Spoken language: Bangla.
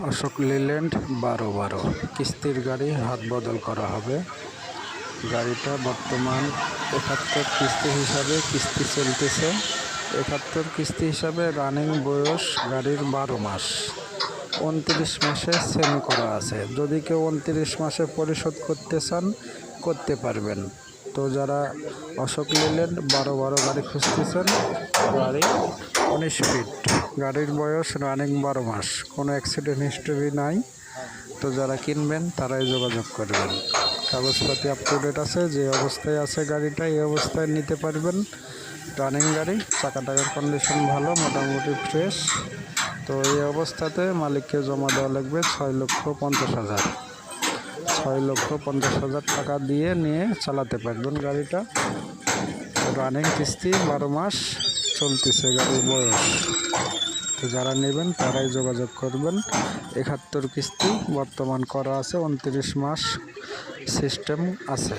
অশোক লিল্যান্ড 12 কিস্তির গাড়ি হাত বদল করা হবে। গাড়িটা বর্তমান 71 কিস্তি হিসাবে কিস্তি চলতেছে। 71 কিস্তি হিসাবে রানিং বয়স গাড়ির 12 মাস। 29 মাসে সেমি করা আছে। যদি কেউ 29 মাসে পরিশোধ করতে চান করতে পারবেন। তো যারা অশোক লিল্যান্ড 12 গাড়ি খুঁজতেছেন, গাড়ি 19 ফিট, গাড়ির বয়স রানিং 12 মাস, কোনো অ্যাক্সিডেন্ট হিস্টোরি নাই। তো যারা কিনবেন তারাই যোগাযোগ করবেন। কাগজপাতি আপ টু ডেট আছে, যে অবস্থায় আছে গাড়িটা এই অবস্থায় নিতে পারবেন। রানিং গাড়ি, চাকা টাকার কন্ডিশন ভালো, মোটামুটি ফ্রেশ। তো এই অবস্থাতে মালিককে জমা দেওয়া লাগবে 6,50,000। 6,50,000 টাকা দিয়ে নিয়ে চালাতে পারবেন গাড়িটা। রানিং কিস্তি 12 মাস চলতেছে গাড়ির বয়স। তো যারা নেবেন তারাই যোগাযোগ করবেন। 71 কিস্তি বর্তমান করা আছে, 29 মাস সিস্টেম আছে।